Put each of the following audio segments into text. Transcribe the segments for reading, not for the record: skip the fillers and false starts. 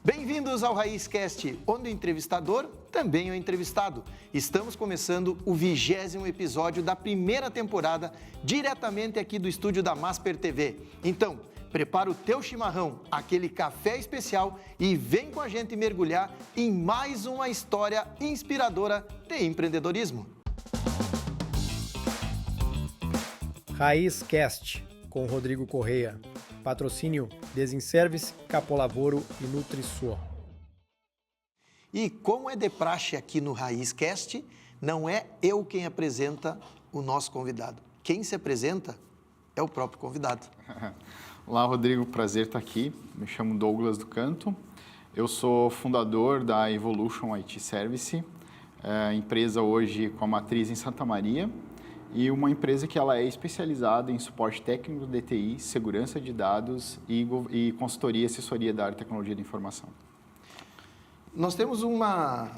Bem-vindos ao RaízCast, onde o entrevistador também é o entrevistado. Estamos começando o 20º episódio da primeira temporada, diretamente aqui do estúdio da Masper TV. Então, prepara o teu chimarrão, aquele café especial e vem com a gente mergulhar em mais uma história inspiradora de empreendedorismo. RaízCast, com Rodrigo Correia. Patrocínio Desinservice, Capolavoro e NutriSua. E como é de praxe aqui no RaízCast, não é eu quem apresenta o nosso convidado. Quem se apresenta é o próprio convidado. Olá, Rodrigo, prazer estar aqui. Me chamo Douglas do Canto. Eu sou fundador da Evolution IT Service, empresa hoje com a matriz em Santa Maria, e uma empresa que ela é especializada em suporte técnico de TI, segurança de dados e consultoria e assessoria da área de tecnologia da informação. Nós temos uma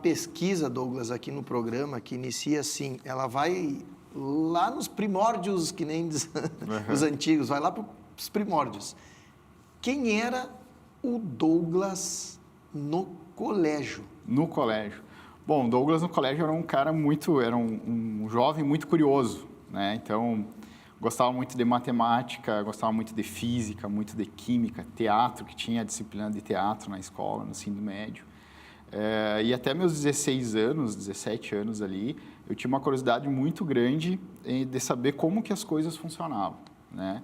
pesquisa, Douglas, aqui no programa, que inicia assim, ela vai lá nos primórdios, que nem os antigos, vai lá para os primórdios. Quem era o Douglas no colégio? No colégio. Bom, Douglas no colégio era um cara era um jovem muito curioso, né? Então, gostava muito de matemática, gostava muito de física, muito de química, teatro, que tinha a disciplina de teatro na escola, no ensino médio. E até meus 16 anos, 17 anos ali, eu tinha uma curiosidade muito grande de saber como que as coisas funcionavam, né?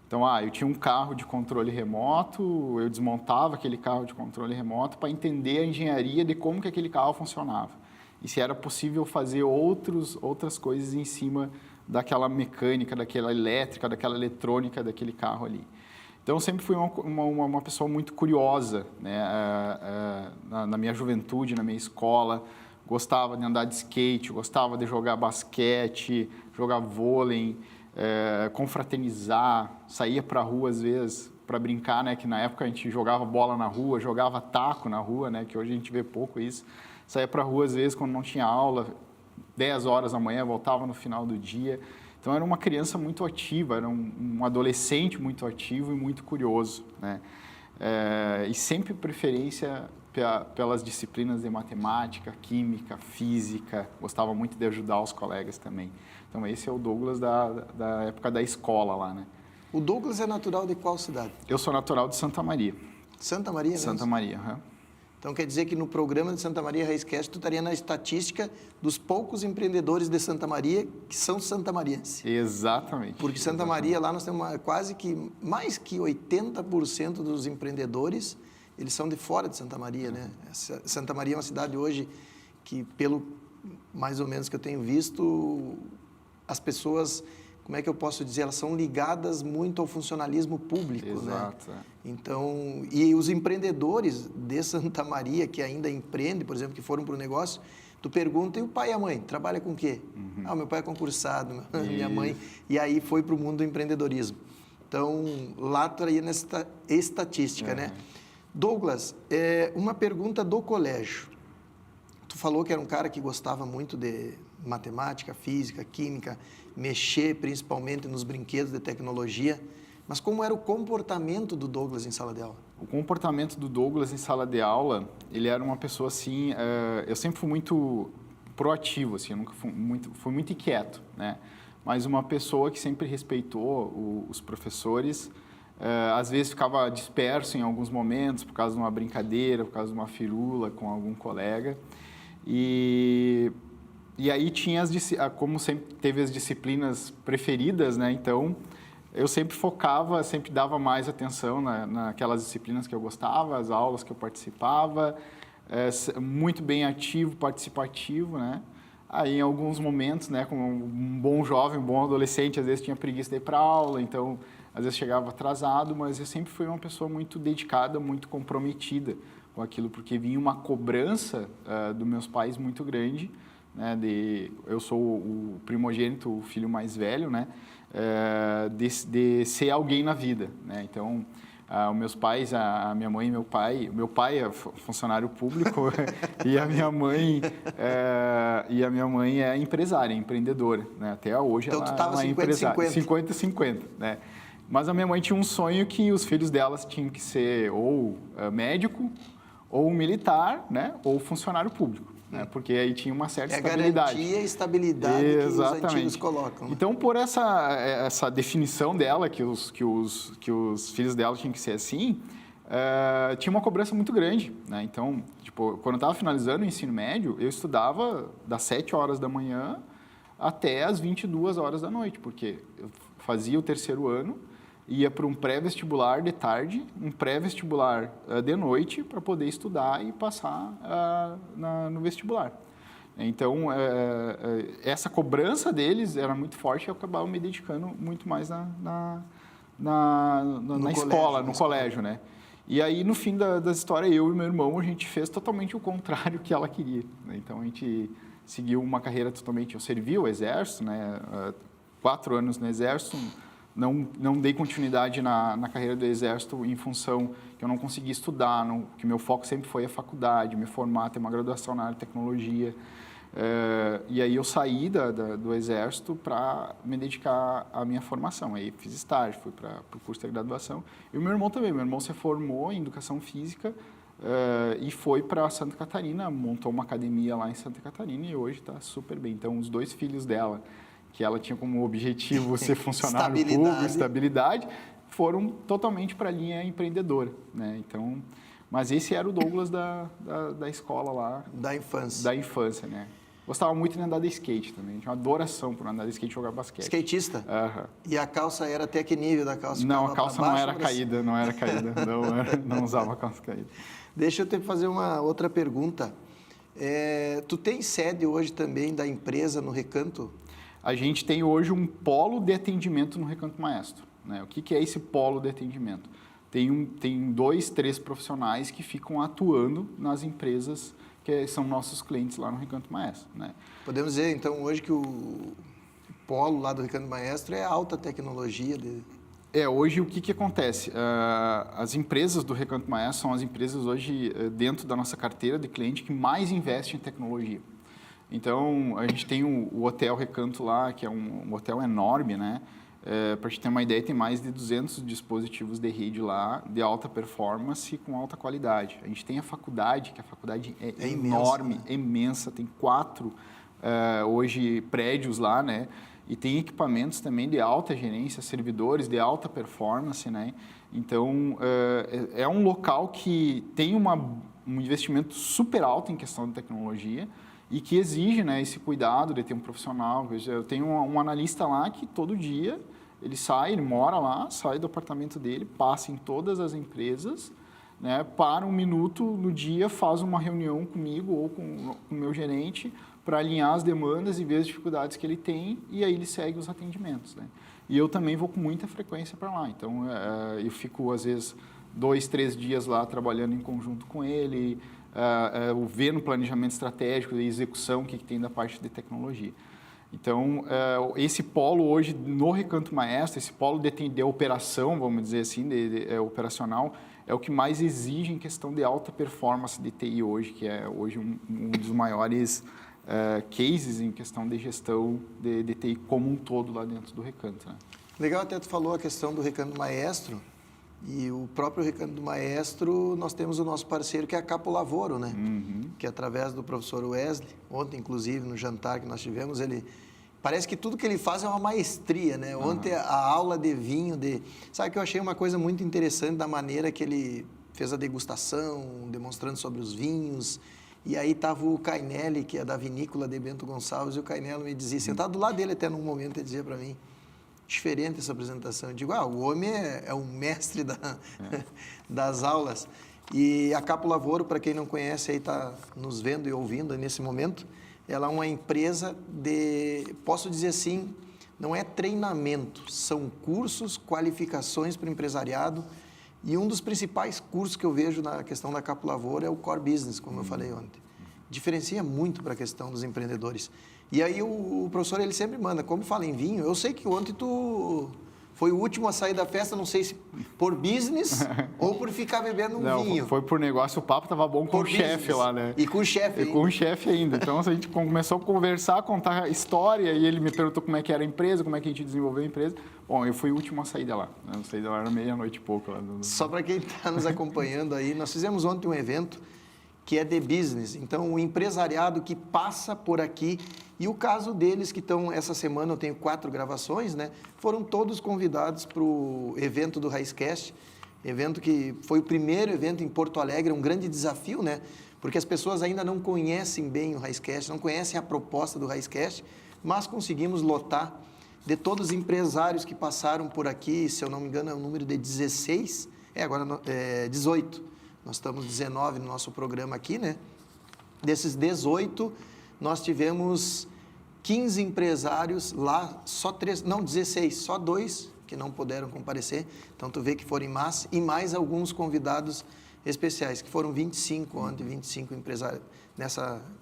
Então, eu tinha um carro de controle remoto, eu desmontava aquele carro de controle remoto para entender a engenharia de como que aquele carro funcionava. E se era possível fazer outras coisas em cima daquela mecânica, daquela elétrica, daquela eletrônica daquele carro ali. Então, eu sempre fui uma pessoa muito curiosa, né? Na minha juventude, na minha escola. Gostava de andar de skate, gostava de jogar basquete, jogar vôlei, confraternizar, saía para a rua às vezes para brincar, né? Que na época a gente jogava bola na rua, jogava taco na rua, né? Que hoje a gente vê pouco isso. Saía para a rua às vezes quando não tinha aula, 10 horas da manhã, voltava no final do dia. Então era uma criança muito ativa, era um adolescente muito ativo e muito curioso, né? E sempre preferência pelas disciplinas de matemática, química, física, gostava muito de ajudar os colegas também. Então, esse é o Douglas da época da escola lá, né? O Douglas é natural de qual cidade? Eu sou natural de Santa Maria. Santa Maria mesmo? Santa Maria, uhum. Então, quer dizer que no programa de Santa Maria RaízCast, tu estaria na estatística dos poucos empreendedores de Santa Maria que são santamarienses. Exatamente. Porque Santa Maria, lá nós temos quase que, mais que 80% dos empreendedores, eles são de fora de Santa Maria, né? Santa Maria é uma cidade hoje que, pelo mais ou menos que eu tenho visto, as pessoas, como é que eu posso dizer, elas são ligadas muito ao funcionalismo público, Exato, né? Então, e os empreendedores de Santa Maria que ainda empreendem, por exemplo, que foram para o negócio, tu pergunta, e o pai e a mãe, trabalha com o quê? Uhum. Meu pai é concursado, minha mãe, e aí foi para o mundo do empreendedorismo. Então, lá estaria nessa estatística, né? Douglas, uma pergunta do colégio. Tu falou que era um cara que gostava muito de matemática, física, química, mexer principalmente nos brinquedos de tecnologia, mas como era o comportamento do Douglas em sala de aula? O comportamento do Douglas em sala de aula, ele era uma pessoa assim, eu sempre fui muito proativo, assim, eu nunca fui muito inquieto, né? Mas uma pessoa que sempre respeitou os professores, às vezes ficava disperso em alguns momentos por causa de uma brincadeira, por causa de uma firula com algum colega. E aí tinha como sempre teve as disciplinas preferidas, né? Então eu sempre focava, sempre dava mais atenção naquelas disciplinas que eu gostava, as aulas que eu participava, muito bem ativo, participativo, né? Aí em alguns momentos, né, como um bom jovem, um bom adolescente, às vezes tinha preguiça de ir para aula, então às vezes chegava atrasado, mas eu sempre fui uma pessoa muito dedicada, muito comprometida com aquilo, porque vinha uma cobrança dos meus pais muito grande, né, eu sou o primogênito, o filho mais velho, né, de ser alguém na vida, né? Então, os meus pais, a minha mãe e meu pai é funcionário público e a minha mãe é empresária, empreendedora, né? Até hoje então, ela tu estava é 50-50. 50-50, né? Mas a minha mãe tinha um sonho que os filhos delas tinham que ser ou médico, ou militar, né? Ou funcionário público. Né? Porque aí tinha uma certa estabilidade. Garantia e estabilidade que os antigos colocam. Né? Então, por essa definição dela, que os filhos dela tinham que ser assim, tinha uma cobrança muito grande. Né? Então, tipo, quando eu estava finalizando o ensino médio, eu estudava das 7 horas da manhã até as 22 horas da noite, porque eu fazia o terceiro ano, ia para um pré-vestibular de tarde, um pré-vestibular de noite, para poder estudar e passar no vestibular. Então, essa cobrança deles era muito forte e eu acabava me dedicando muito mais na escola, no colégio, né? E aí, no fim da história, eu e meu irmão, a gente fez totalmente o contrário que ela queria. Né? Então, a gente seguiu uma carreira totalmente... Eu servi o Exército, né? 4 anos no Exército. Não dei continuidade na carreira do Exército em função que eu não consegui estudar, que meu foco sempre foi a faculdade, me formar, ter uma graduação na área de tecnologia. E aí eu saí do Exército para me dedicar à minha formação. Aí fiz estágio, fui para o curso de graduação. E o meu irmão também. Meu irmão se formou em Educação Física e foi para Santa Catarina, montou uma academia lá em Santa Catarina e hoje está super bem. Então, os 2 filhos dela, que ela tinha como objetivo ser funcionário público, estabilidade, foram totalmente para a linha empreendedora. Né? Então, mas esse era o Douglas da escola lá. Da infância. Da infância, né? Gostava muito de andar de skate também. Tinha uma adoração por andar de skate e jogar basquete. Skatista? Aham. E a calça era até que nível da calça? Não, a calça não era caída, não usava a calça caída. Deixa eu te fazer uma outra pergunta. Tu tem sede hoje também da empresa no Recanto? A gente tem hoje um polo de atendimento no Recanto Maestro. Né? O que é esse polo de atendimento? Tem 2, 3 profissionais que ficam atuando nas empresas que são nossos clientes lá no Recanto Maestro. Né? Podemos dizer, então, hoje que o polo lá do Recanto Maestro é alta tecnologia? Hoje o que acontece? As empresas do Recanto Maestro são as empresas hoje, dentro da nossa carteira de cliente, que mais investem em tecnologia. Então, a gente tem o Hotel Recanto lá, que é um hotel enorme, né? Para a gente ter uma ideia, tem mais de 200 dispositivos de rede lá, de alta performance e com alta qualidade. A gente tem a faculdade, que a faculdade é enorme, imensa, né? Imensa. Tem 4, hoje, prédios lá, né? E tem equipamentos também de alta gerência, servidores de alta performance, né? Então, é um local que tem um investimento super alto em questão de tecnologia, e que exige, né, esse cuidado de ter um profissional. Eu tenho um analista lá que todo dia ele mora lá, sai do apartamento dele, passa em todas as empresas, né, para 1 minuto no dia, faz uma reunião comigo ou com o meu gerente para alinhar as demandas e ver as dificuldades que ele tem, e aí ele segue os atendimentos. Né? E eu também vou com muita frequência para lá. Então, eu fico, às vezes, 2, 3 dias lá trabalhando em conjunto com ele, vendo planejamento estratégico e execução, o que tem da parte de tecnologia. Então, esse polo hoje no Recanto Maestro, esse polo de operação, vamos dizer assim, operacional, é o que mais exige em questão de alta performance de TI hoje, que é hoje um dos maiores cases em questão de gestão de TI como um todo lá dentro do Recanto. Né? Legal, até tu falou a questão do Recanto Maestro. E o próprio Recanto do Maestro, nós temos o nosso parceiro, que é a Capo Lavoro, né? Uhum. Que através do professor Wesley, ontem, inclusive, no jantar que nós tivemos, parece que tudo que ele faz é uma maestria, né? Ontem, a aula de vinho, sabe que eu achei uma coisa muito interessante da maneira que ele fez a degustação, demonstrando sobre os vinhos. E aí estava o Cainelli, que é da vinícola de Bento Gonçalves, e o Cainelli me dizia, sentado do lado dele até num momento, ele dizia para mim, diferente essa apresentação. Eu digo, o homem é um mestre das aulas. E a Capo Lavoro, para quem não conhece, aí está nos vendo e ouvindo nesse momento, ela é uma empresa posso dizer assim, não é treinamento, são cursos, qualificações para o empresariado. E um dos principais cursos que eu vejo na questão da Capo Lavoro é o Core Business, como eu falei ontem. Diferencia muito para a questão dos empreendedores. E aí o professor, ele sempre manda, como fala em vinho, eu sei que ontem tu Foi o último a sair da festa, não sei se por business ou por ficar bebendo um vinho. Foi por negócio, o papo tava bom com o chefe lá, né? E com o chefe ainda. E com o chefe ainda. Então, a gente começou a conversar, contar a história, e ele me perguntou como é que era a empresa, como é que a gente desenvolveu a empresa. Bom, eu fui o último a sair de lá. Eu saí de lá, era meia-noite e pouco. Lá. Só para quem está nos acompanhando aí, nós fizemos ontem um evento que é The Business. Então, o empresariado que passa por aqui, e o caso deles que estão, essa semana eu tenho 4 gravações, né? Foram todos convidados para o evento do Raizcast, evento que foi o primeiro evento em Porto Alegre, um grande desafio, né? Porque as pessoas ainda não conhecem bem o Raizcast, não conhecem a proposta do Raizcast, mas conseguimos lotar de todos os empresários que passaram por aqui, se eu não me engano é um número de 16, agora é 18. Nós estamos 19 no nosso programa aqui, né? Desses 18, nós tivemos 15 empresários lá, só 3, não, 16, só 2 que não puderam comparecer. Então, tu vê que foram em massa, e mais alguns convidados especiais, que foram 25 ontem, 25 empresários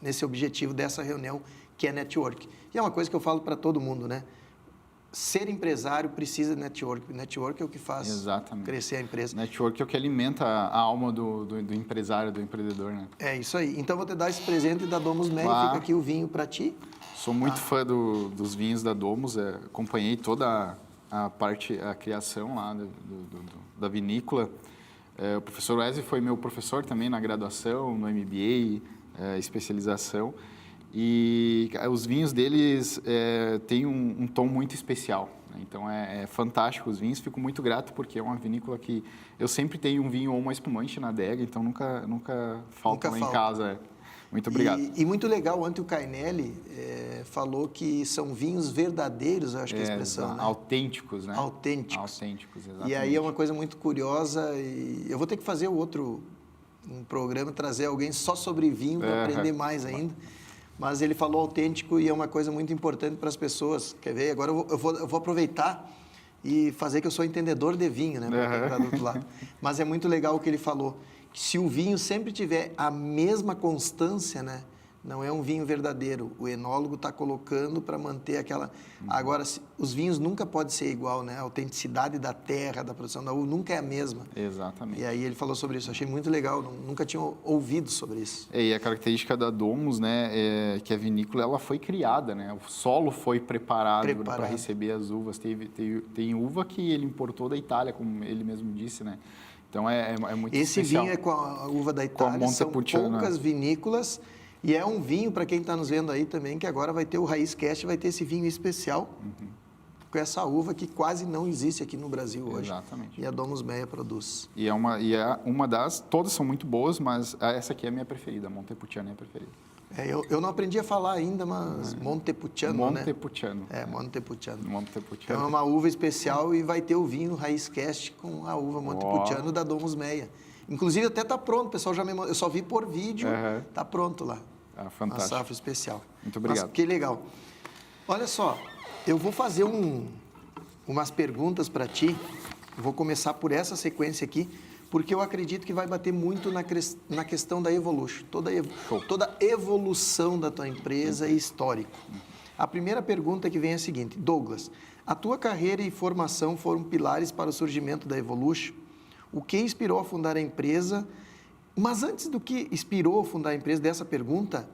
nesse objetivo dessa reunião, que é network. E é uma coisa que eu falo para todo mundo, né? Ser empresário precisa de network. Network é o que faz crescer a empresa. Network é o que alimenta a alma do empresário, do empreendedor, né? É isso aí. Então, vou te dar esse presente da Domus Meia. Fica aqui o vinho para ti. Sou muito fã dos vinhos da Domus. Acompanhei toda a criação lá da vinícola. O professor Wesley foi meu professor também na graduação, no MBA, especialização. E os vinhos deles têm um tom muito especial, né? Então, é fantástico os vinhos. Fico muito grato porque é uma vinícola que... Eu sempre tenho um vinho ou uma espumante na adega, então nunca falta lá em casa. Muito obrigado. E muito legal, ontem o Cainelli falou que são vinhos verdadeiros, eu acho que é a expressão, né? Autênticos, né? Autênticos, exatamente. E aí é uma coisa muito curiosa, e eu vou ter que fazer um programa, trazer alguém só sobre vinho para aprender mais ainda. Mas ele falou autêntico e é uma coisa muito importante para as pessoas. Quer ver? Agora eu vou aproveitar e fazer que eu sou entendedor de vinho, né? Para quem está do outro lado. Mas é muito legal o que ele falou. Que se o vinho sempre tiver a mesma constância, né? Não é um vinho verdadeiro. O enólogo está colocando para manter aquela... Agora, os vinhos nunca podem ser igual, né? A autenticidade da terra, da produção da uva, nunca é a mesma. Exatamente. E aí ele falou sobre isso. Achei muito legal. Nunca tinha ouvido sobre isso. E a característica da Domus, né? É que a vinícola ela foi criada, né? O solo foi preparado para receber as uvas. Tem uva que ele importou da Itália, como ele mesmo disse, né? Então, é muito Esse especial. vinho é com a uva da Itália. São poucas vinícolas. E é um vinho, para quem está nos vendo aí também, que agora vai ter o Raizcast, vai ter esse vinho especial, com essa uva que quase não existe aqui no Brasil hoje. Exatamente. E a Domus Meia produz. E é uma das... Todas são muito boas, mas essa aqui é a minha preferida. A Montepulciano é a preferida. Eu não aprendi a falar ainda, mas Montepulciano, né? Montepulciano. Montepulciano. Montepulciano. Então, é uma uva especial e vai ter o vinho Raizcast com a uva Montepulciano da Domus Meia. Inclusive, até está pronto, o pessoal já me mandou. Eu só vi por vídeo, está pronto lá. Fantástico. A safra especial. Muito obrigado. Mas, que legal. Olha só, eu vou fazer umas perguntas para ti. Vou começar por essa sequência aqui, porque eu acredito que vai bater muito na questão da Evolution. Toda evolução da tua empresa é histórico. A primeira pergunta que vem é a seguinte: Douglas, a tua carreira e formação foram pilares para o surgimento da Evolution. O que inspirou a fundar a empresa? Mas antes do que inspirou a fundar a empresa, dessa pergunta,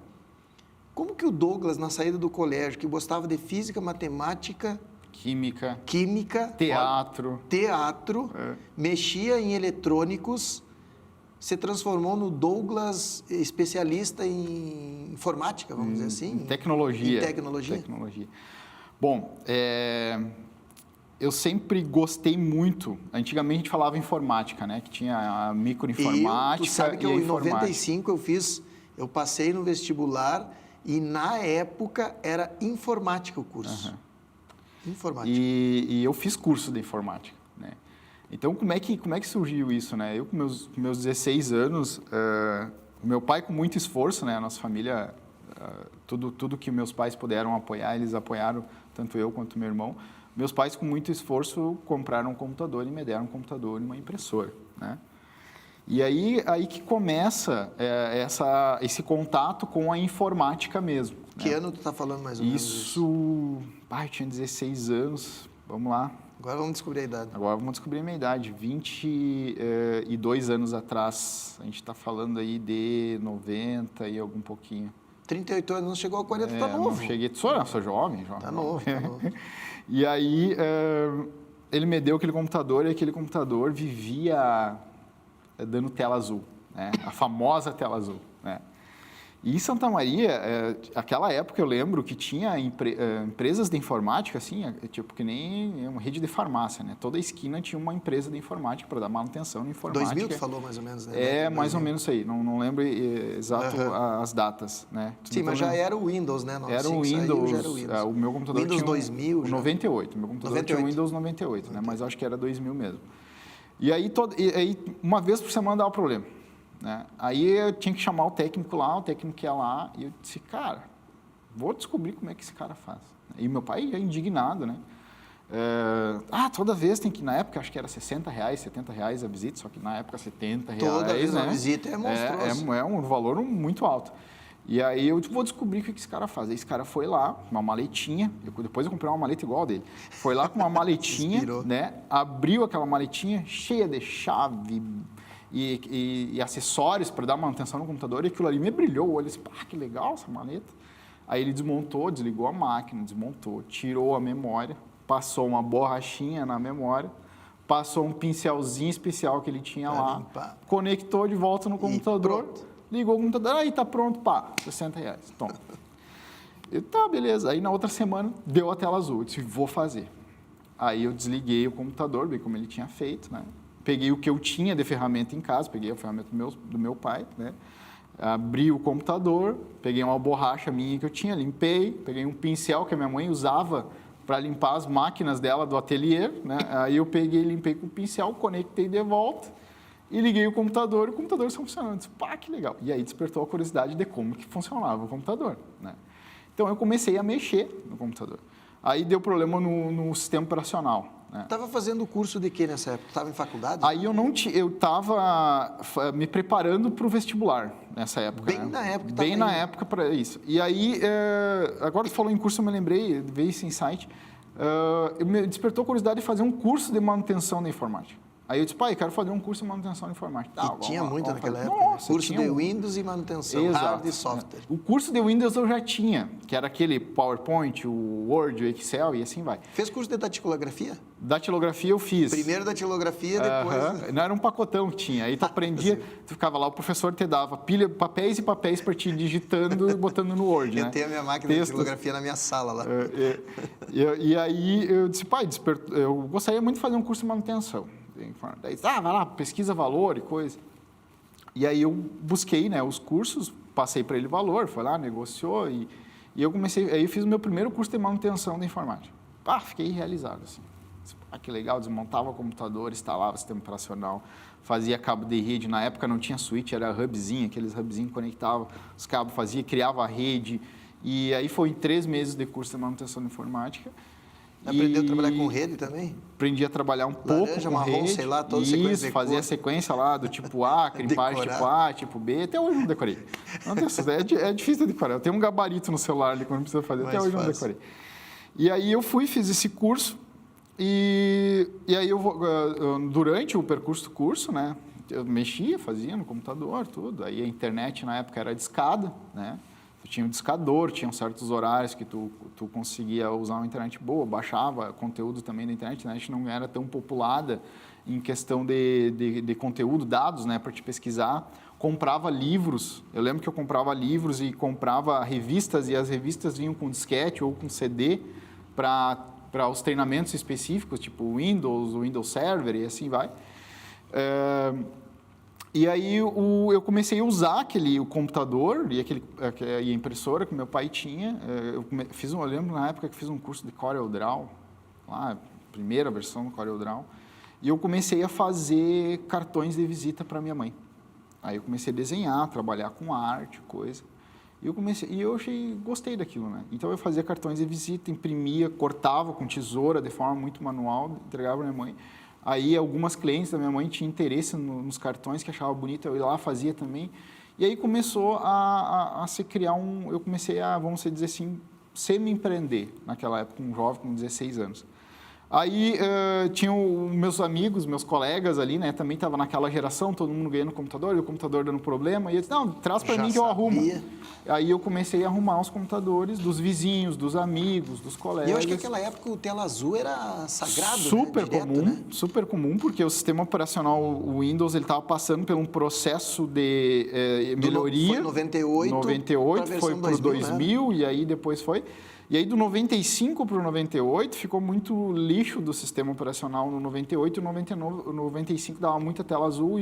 como que o Douglas, na saída do colégio, que gostava de física, matemática... Química. Teatro, mexia em eletrônicos, se transformou no Douglas especialista em informática, vamos dizer assim? Em tecnologia. Em tecnologia. Bom, eu sempre gostei muito. Antigamente a gente falava informática, né? Que tinha a microinformática. Tu sabe que em 95 eu passei no vestibular e na época era informática o curso. Informática. E eu fiz curso de informática, né? Então como é que surgiu isso, né? Eu com meus 16 anos, meu pai com muito esforço, né? A nossa família, tudo que meus pais puderam apoiar, eles apoiaram, tanto eu quanto meu irmão. Meus pais, com muito esforço, compraram um computador e me deram um computador e uma impressora, né? E aí que começa esse contato com a informática mesmo. Que ano tu está falando mais ou menos isso? Eu tinha 16 anos, vamos lá. Agora vamos descobrir a idade. Agora vamos descobrir a minha idade. 22 anos atrás. A gente está falando aí de 90 e algum pouquinho. 38 anos, não chegou a 40, tá novo. Não cheguei, sou jovem. Tá novo, tá novo. E aí, ele me deu aquele computador e aquele computador vivia dando tela azul, né? A famosa tela azul, né? E em Santa Maria, aquela época eu lembro que tinha empresas de informática, assim, tipo que nem uma rede de farmácia, né? Toda esquina tinha uma empresa de informática para dar manutenção na informática. 2000 tu falou mais ou menos, né? Mais ou menos isso aí. Não lembro exato as datas, né? Sim, mas já era o Windows, né? Era o Windows. Já era o Windows. O meu computador Windows tinha 2000 já. 98. Meu computador 98. tinha Windows 98, né? Mas acho que era 2000 mesmo. E aí, uma vez por semana dava problema. Né? Aí eu tinha que chamar o técnico ia lá, e eu disse, cara, vou descobrir como é que esse cara faz. E meu pai ia indignado, né? Toda vez tem que, na época, acho que era R$60, R$70 a visita, só que na época R$70, toda vez, né? A visita é monstruoso. É um valor muito alto. E aí eu vou descobrir o que esse cara faz. Aí esse cara foi lá, uma maletinha, depois eu comprei uma maleta igual a dele. Foi lá com uma maletinha, né? Abriu aquela maletinha cheia de chave e acessórios para dar manutenção no computador, e aquilo ali me brilhou o olho. Eu disse, que legal essa maleta. Aí ele desmontou, desligou a máquina, tirou a memória, passou uma borrachinha na memória, passou um pincelzinho especial que ele tinha lá, limpar. Conectou de volta no computador, ligou o computador, aí tá pronto, R$60, toma. E tá, beleza. Aí na outra semana deu a tela azul, eu disse, vou fazer. Aí eu desliguei o computador, bem como ele tinha feito, né? Peguei o que eu tinha de ferramenta em casa, peguei a ferramenta do meu pai, né? Abri o computador, peguei uma borracha minha que eu tinha, limpei, peguei um pincel que a minha mãe usava para limpar as máquinas dela do ateliê, né? Aí eu peguei, limpei com o pincel, conectei de volta e liguei o computador, e o computador está funcionando. Disse, que legal. E aí despertou a curiosidade de como que funcionava o computador, né? Então eu comecei a mexer no computador. Aí deu problema no sistema operacional. Estava fazendo curso de quê nessa época? Estava em faculdade? Aí eu estava me preparando para o vestibular nessa época. Bem na época. Bem na época para isso. E aí, agora você falou em curso, eu me lembrei, veio esse insight. Me despertou a curiosidade de fazer um curso de manutenção da informática. Aí eu disse, pai, quero fazer um curso de manutenção de informática. E tinha muito naquela época. Nossa, curso de Windows e manutenção, hardware e software. O curso de Windows eu já tinha, que era aquele PowerPoint, o Word, o Excel e assim vai. Fez curso de datilografia? Datilografia eu fiz. Primeiro datilografia, depois... Não, era um pacotão que tinha. Aí tu aprendia, tu ficava lá, o professor te dava papéis e papéis para te digitando e botando no Word, Eu tenho a minha máquina de datilografia na minha sala lá. E aí eu disse, pai, eu gostaria muito de fazer um curso de manutenção. Daí, vai lá, pesquisa valor e coisa. E aí eu busquei, né, os cursos, passei para ele valor, foi lá, negociou e eu comecei, aí eu fiz o meu primeiro curso de manutenção da informática. Fiquei realizado, assim. Que legal, desmontava o computador, instalava o sistema operacional, fazia cabo de rede, na época não tinha switch, era hubzinho, aqueles hubzinhos que conectavam os cabos, criava a rede, e aí foi 3 meses de curso de manutenção da informática. Aprendeu a trabalhar com rede também? Aprendi a trabalhar um pouco com marrom, rede. sei lá, toda isso, fazia a sequência lá do tipo A, crimpagem tipo A, tipo B. Até hoje não decorei. É difícil de decorar. Eu tenho um gabarito no celular ali quando precisa fazer. Até hoje não decorei. E aí eu fiz esse curso. E aí durante o percurso do curso, né? Eu mexia, fazia no computador, tudo. Aí a internet na época era discada, né? Tinha um discador, tinham certos horários que tu conseguia usar uma internet boa, baixava conteúdo também da internet. A internet não era tão populada em questão de conteúdo, dados, né, para te pesquisar. Comprava livros, eu lembro que eu comprava livros e comprava revistas, e as revistas vinham com disquete ou com CD para os treinamentos específicos, tipo Windows, Windows Server e assim vai. E aí eu comecei a usar o computador e a impressora que meu pai tinha. Eu lembro na época que fiz um curso de CorelDRAW, lá, a primeira versão do CorelDRAW, e eu comecei a fazer cartões de visita para minha mãe. Aí eu comecei a desenhar, trabalhar com arte, coisa. E eu gostei daquilo, né? Então eu fazia cartões de visita, imprimia, cortava com tesoura de forma muito manual, entregava para minha mãe. Aí algumas clientes da minha mãe tinham interesse nos cartões, que achavam bonito, eu ia lá, fazia também. E aí começou a se criar eu comecei a, vamos dizer assim, semi-empreender naquela época, um jovem com 16 anos. Aí tinham meus amigos, meus colegas ali, né? Também estava naquela geração, todo mundo ganhando computador, e o computador dando problema. E eu disse, não, traz para mim que eu arrumo. Aí eu comecei a arrumar os computadores dos vizinhos, dos amigos, dos colegas. E eu acho que naquela época o tela azul era sagrado, super né? Direto, comum, né? super comum, porque o sistema operacional, o Windows, ele estava passando por um processo de melhoria. Foi 98, 98 foi para o 2000, né? E aí depois foi... E aí, do 95 para o 98, ficou muito lixo do sistema operacional no 98, e o 95 dava muita tela azul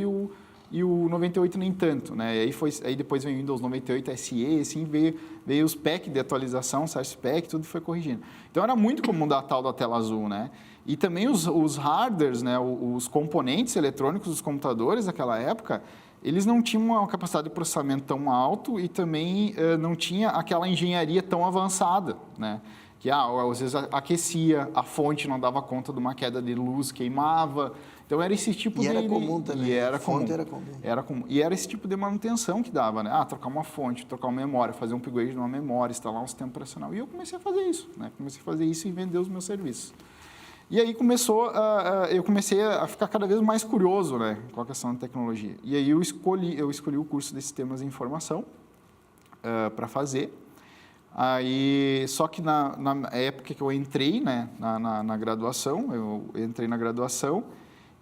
e o 98 nem tanto, né? E aí depois veio o Windows 98 SE, assim, veio os packs de atualização, Service Pack, tudo foi corrigindo. Então, era muito comum dar a tal da tela azul, né? E também os hardwares, né? Os componentes eletrônicos dos computadores daquela época, eles não tinham uma capacidade de processamento tão alto e também não tinha aquela engenharia tão avançada, né? Que às vezes aquecia, a fonte não dava conta de uma queda de luz, queimava. Então era esse tipo de... E era comum também. E era comum. Fonte era comum. Era comum. E era esse tipo de manutenção que dava, né? Trocar uma fonte, trocar uma memória, fazer um upgrade de uma memória, instalar um sistema operacional. E eu comecei a fazer isso, né? Comecei a fazer isso e vender os meus serviços. E aí eu comecei a ficar cada vez mais curioso, né, com a questão da tecnologia. E aí eu escolhi o curso de Sistemas de Informação para fazer. Aí, só que na época que eu entrei, né, na graduação, eu entrei na graduação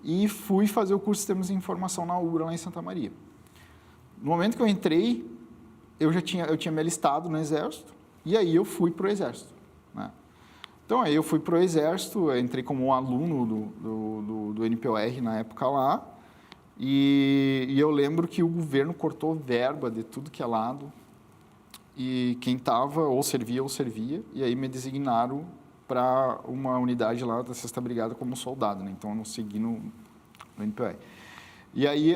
e fui fazer o curso de Sistemas de Informação na UBRA, lá em Santa Maria. No momento que eu entrei, eu tinha me alistado no Exército e aí eu fui para o Exército, né? Então, aí eu fui para o Exército, entrei como aluno do NPOR na época lá, e eu lembro que o governo cortou verba de tudo que é lado, e quem estava ou servia, e aí me designaram para uma unidade lá da 6ª Brigada como soldado, né? Então, eu não segui no NPOR. E aí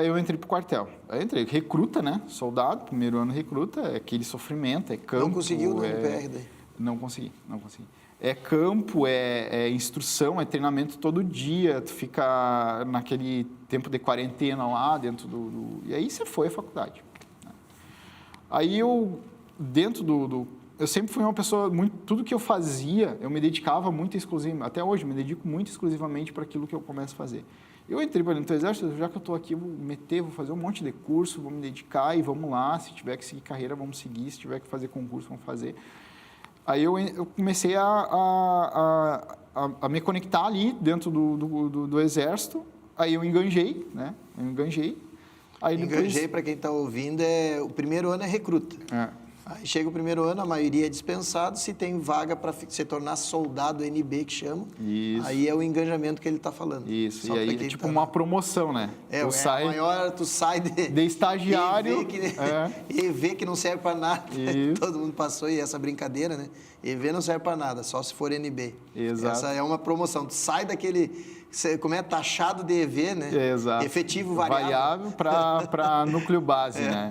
eu entrei para o quartel. Aí entrei, recruta, né? Soldado, primeiro ano recruta, é aquele sofrimento, é campo. Não conseguiu no NPR daí? Não consegui. É campo, é instrução, é treinamento todo dia, tu fica naquele tempo de quarentena lá dentro E aí você foi à faculdade. Aí eu, eu sempre fui uma pessoa, tudo que eu fazia, eu me dedicava muito exclusivamente, até hoje, me dedico muito exclusivamente para aquilo que eu começo a fazer. Eu entrei para dentro do Exército, já que eu estou aqui, vou fazer um monte de curso, vou me dedicar e vamos lá, se tiver que seguir carreira, vamos seguir, se tiver que fazer concurso, vamos fazer. Aí eu comecei a me conectar ali dentro do Exército, aí eu enganjei, né? Aí depois... para quem está ouvindo, o primeiro ano é recruta. Aí chega o primeiro ano, a maioria é dispensado, se tem vaga para se tornar soldado NB, que chama, Isso. Aí é o engajamento que ele está falando. Isso, e aí é tipo uma promoção, né? Tu sai de estagiário e vê que não serve para nada. Todo mundo passou e essa brincadeira, né? EV não serve para nada, só se for NB. Exato. Essa é uma promoção. Tu sai daquele, como é taxado de EV, né? Exato. Efetivo variável. Para núcleo base, né?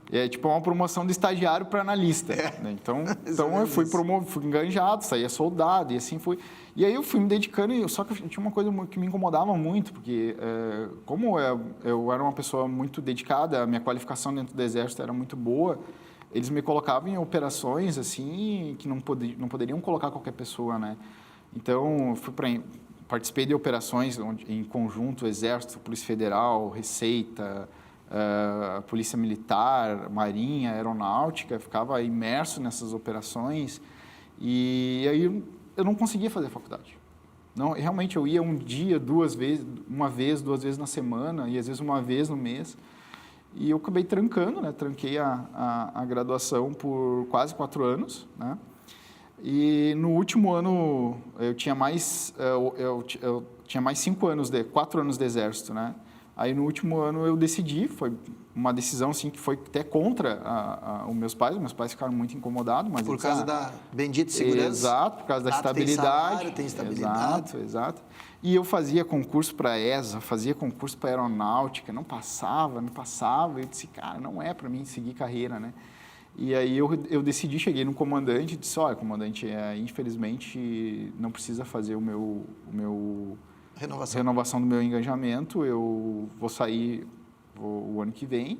É tipo uma promoção de estagiário para analista. Né? Então eu fui enganjado, saía soldado e assim fui. E aí eu fui me dedicando, só que tinha uma coisa que me incomodava muito, porque como eu era uma pessoa muito dedicada, a minha qualificação dentro do Exército era muito boa, eles me colocavam em operações assim que não poderiam colocar qualquer pessoa, né? Então participei de operações em conjunto, Exército, Polícia Federal, Receita, Polícia Militar, Marinha, Aeronáutica, ficava imerso nessas operações e aí eu não conseguia fazer faculdade. Não, realmente eu ia um dia, duas vezes na semana e às vezes uma vez no mês e eu acabei trancando, né? Tranquei a graduação por quase 4 anos, né? E no último ano eu tinha mais 4 anos de Exército, né? Aí, no último ano, eu decidi, foi uma decisão, assim, que foi até contra os meus pais. Meus pais ficaram muito incomodados. Mas por causa da bendita segurança. Exato, por causa da estabilidade. Tem estabilidade. Exato. E eu fazia concurso para a ESA, fazia concurso para a Aeronáutica, não passava. Eu disse, cara, não é para mim seguir carreira, né? E aí eu decidi, cheguei no comandante e disse, olha, comandante, infelizmente, não precisa fazer o meu renovação do meu engajamento, eu vou sair o ano que vem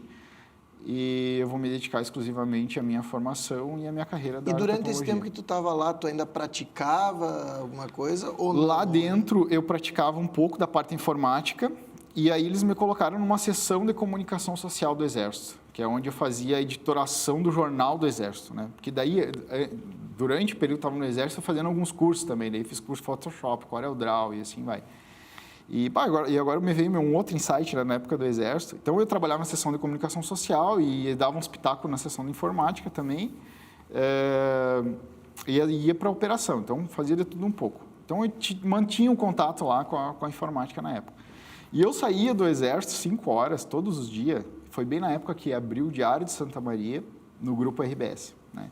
e eu vou me dedicar exclusivamente à minha formação e à minha carreira da E durante esse tecnologia. tempo que tu estava lá, tu ainda praticava alguma coisa? Ou não? Lá dentro, eu praticava um pouco da parte informática, e aí eles me colocaram numa seção de comunicação social do Exército, que é onde eu fazia a editoração do jornal do Exército, né? Porque daí, durante o período que eu estava no Exército, eu fazendo alguns cursos também, daí fiz curso de Photoshop, CorelDRAW e assim vai. E agora me veio um outro insight, né, na época do Exército. Então, eu trabalhava na seção de comunicação social e dava uns pitacos na seção de informática também. E ia para a operação, então fazia de tudo um pouco. Então, eu mantinha um contato lá com a informática na época. E eu saía do Exército 5 horas todos os dias. Foi bem na época que abriu o Diário de Santa Maria no Grupo RBS, né?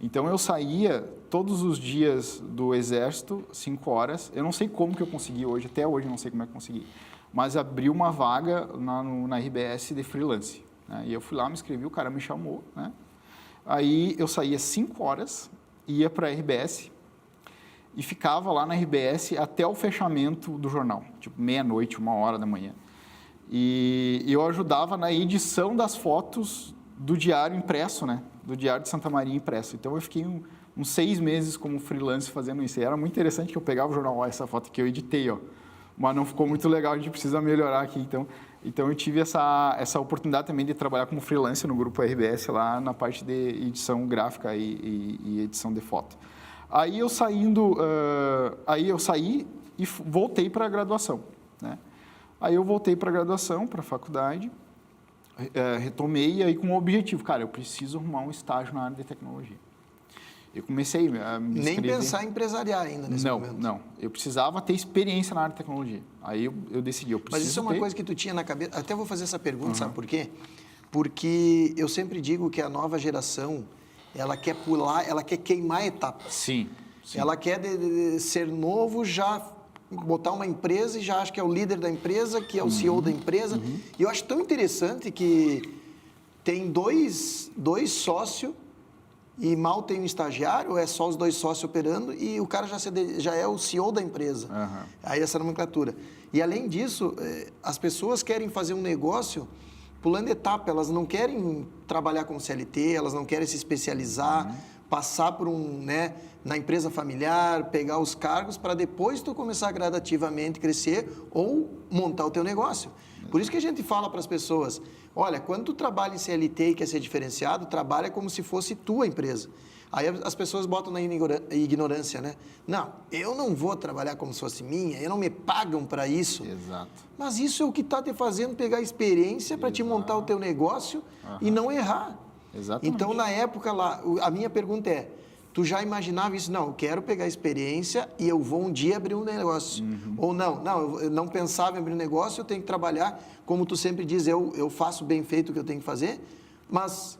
Então, eu saía todos os dias do Exército, 5 horas. Eu não sei como que eu consegui hoje, até hoje eu não sei como é que eu consegui. Mas abriu uma vaga na RBS de freelance, né? E eu fui lá, me inscrevi, o cara me chamou, né? Aí, eu saía 5 horas, ia para a RBS e ficava lá na RBS até o fechamento do jornal, tipo meia-noite, 1h da manhã. E eu ajudava na edição das fotos do diário impresso, né? Do Diário de Santa Maria impresso. Então, eu fiquei uns 6 meses como freelance fazendo isso. E era muito interessante que eu pegava o jornal, ó, essa foto que eu editei, ó, mas não ficou muito legal, a gente precisa melhorar aqui. Então eu tive essa oportunidade também de trabalhar como freelance no Grupo RBS lá na parte de edição gráfica e edição de foto. Aí eu saí e voltei para a graduação, né? Aí eu voltei para a graduação, para a faculdade, retomei aí com o objetivo, cara, eu preciso arrumar um estágio na área de tecnologia. Eu comecei a me inscrever... Nem pensar em empresariar ainda nesse momento. Não. Eu precisava ter experiência na área de tecnologia. Aí eu decidi, eu preciso Mas isso é uma ter... coisa que tu tinha na cabeça... Até vou fazer essa pergunta, sabe por quê? Porque eu sempre digo que a nova geração, ela quer pular, ela quer queimar etapas. Sim. Ela quer ser novo, já botar uma empresa e já acha que é o líder da empresa, que é o CEO da empresa. E eu acho tão interessante que tem dois sócios e mal tem um estagiário, ou é só os 2 sócios operando e o cara já é o CEO da empresa. Aí essa nomenclatura. E além disso, as pessoas querem fazer um negócio pulando etapa, elas não querem trabalhar como CLT, elas não querem se especializar, passar por na empresa familiar, pegar os cargos para depois tu começar gradativamente crescer ou montar o teu negócio. Por isso que a gente fala para as pessoas, olha, quando tu trabalha em CLT e quer ser diferenciado, trabalha como se fosse tua empresa. Aí as pessoas botam na ignorância, né? Não, eu não vou trabalhar como se fosse minha, eu não me pagam para isso. Exato. Mas isso é o que está te fazendo pegar experiência para te montar o teu negócio e não errar. Exatamente. Então, na época lá, a minha pergunta é, tu já imaginava isso? Não, eu quero pegar experiência e eu vou um dia abrir um negócio. Ou não, eu não pensava em abrir um negócio, eu tenho que trabalhar, como tu sempre diz, eu faço bem feito o que eu tenho que fazer, mas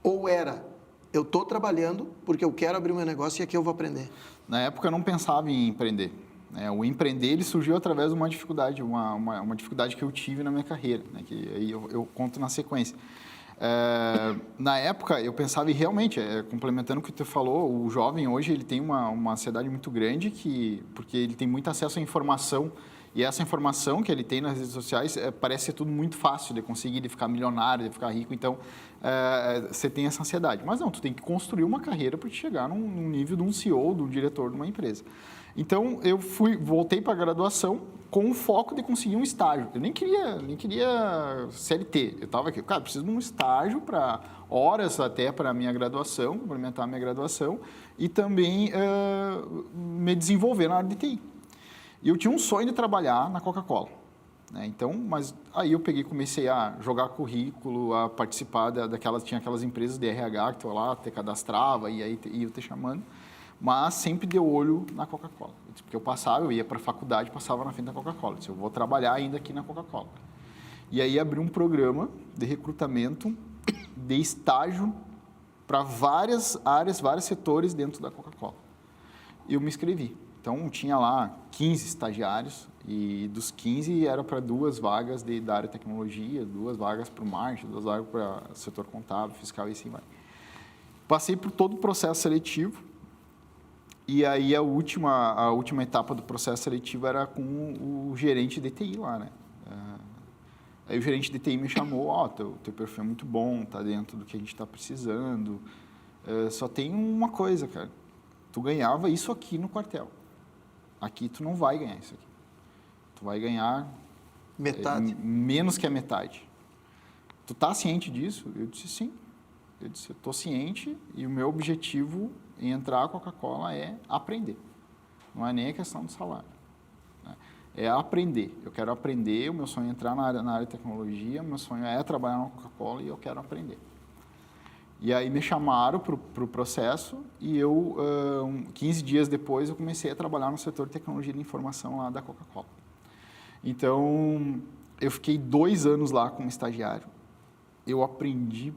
ou era, eu estou trabalhando porque eu quero abrir o meu negócio e aqui eu vou aprender. Na época eu não pensava em empreender. O empreender ele surgiu através de uma dificuldade, uma dificuldade que eu tive na minha carreira, né, que aí eu conto na sequência. Na época, eu pensava, e realmente, complementando o que tu falou, o jovem hoje ele tem uma ansiedade muito grande, porque ele tem muito acesso à informação, e essa informação que ele tem nas redes sociais parece ser tudo muito fácil de conseguir, de ficar milionário, de ficar rico, então você tem essa ansiedade. Mas não, tu tem que construir uma carreira para te chegar num nível de um CEO, de um diretor de uma empresa. Então, eu voltei para a graduação com o foco de conseguir um estágio. Eu nem queria CLT. Eu estava aqui, cara, preciso de um estágio para horas até para a minha graduação, complementar a minha graduação e também me desenvolver na área de TI. E eu tinha um sonho de trabalhar na Coca-Cola, né? Então, mas aí eu comecei a jogar currículo, a participar tinha aquelas empresas de RH que tu lá, te cadastrava e aí ia te chamando. Mas sempre de olho na Coca-Cola. Porque eu ia para a faculdade, passava na frente da Coca-Cola. Eu disse, eu vou trabalhar ainda aqui na Coca-Cola. E aí abri um programa de recrutamento de estágio para várias áreas, vários setores dentro da Coca-Cola. E eu me inscrevi. Então, tinha lá 15 estagiários e dos 15 era para 2 vagas da área de tecnologia, 2 vagas para o marketing, 2 vagas para o setor contábil, fiscal e assim vai. Passei por todo o processo seletivo. E aí a última etapa do processo seletivo era com o gerente de TI lá, né? Aí o gerente de TI me chamou, teu perfil é muito bom, tá dentro do que a gente está precisando. Só tem uma coisa, cara. Tu ganhava isso aqui no quartel. Aqui tu não vai ganhar isso aqui. Tu vai ganhar Metade. Menos que a metade. Tu tá ciente disso? Eu disse sim. Eu disse, eu tô ciente e o meu objetivo em entrar a Coca-Cola é aprender. Não é nem a questão do salário. Né? É aprender. Eu quero aprender, o meu sonho é entrar na área de tecnologia, o meu sonho é trabalhar na Coca-Cola e eu quero aprender. E aí me chamaram para o processo e eu, 15 dias depois, eu comecei a trabalhar no setor de tecnologia de informação lá da Coca-Cola. Então, eu fiquei 2 anos lá como estagiário. Eu aprendi,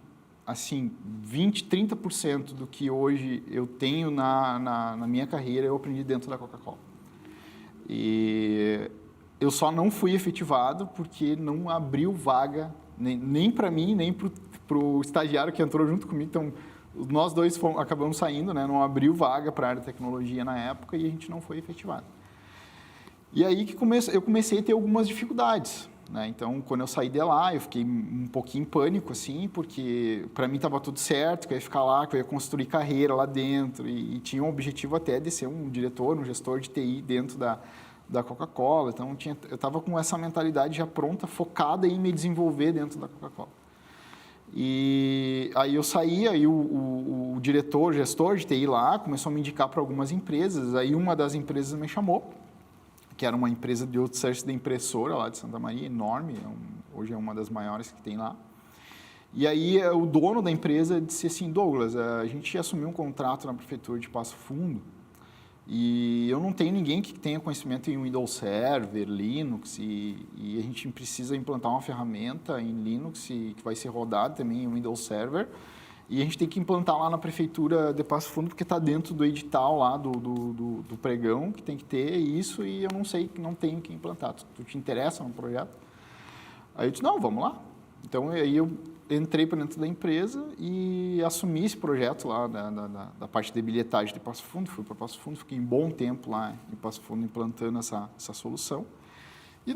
assim, 20%, 30% do que hoje eu tenho na minha carreira, eu aprendi dentro da Coca-Cola. E eu só não fui efetivado porque não abriu vaga, nem para mim, nem para o estagiário que entrou junto comigo. Então, nós dois acabamos saindo, né? Não abriu vaga para a área de tecnologia na época e a gente não foi efetivado. E aí que eu comecei a ter algumas dificuldades, né? Então, quando eu saí de lá, eu fiquei um pouquinho em pânico, assim, porque para mim estava tudo certo, que eu ia ficar lá, que eu ia construir carreira lá dentro e tinha um objetivo até de ser um diretor, um gestor de TI dentro da Coca-Cola. Então, eu estava com essa mentalidade já pronta, focada em me desenvolver dentro da Coca-Cola. E aí eu saí, aí o diretor, gestor de TI lá, começou a me indicar para algumas empresas. Aí uma das empresas me chamou, que era uma empresa de outsourcing de impressora lá de Santa Maria, enorme, hoje é uma das maiores que tem lá. E aí o dono da empresa disse assim, Douglas, a gente assumiu um contrato na prefeitura de Passo Fundo e eu não tenho ninguém que tenha conhecimento em Windows Server, Linux, e a gente precisa implantar uma ferramenta em Linux que vai ser rodada também em Windows Server. E a gente tem que implantar lá na prefeitura de Passo Fundo, porque está dentro do edital lá do pregão, que tem que ter isso, e eu não sei, não tenho que implantar. Tu te interessa no projeto? Aí eu disse, não, vamos lá. Então, aí eu entrei para dentro da empresa e assumi esse projeto lá da parte de bilhetagem de Passo Fundo. Fui para Passo Fundo, fiquei um bom tempo lá em Passo Fundo implantando essa solução. E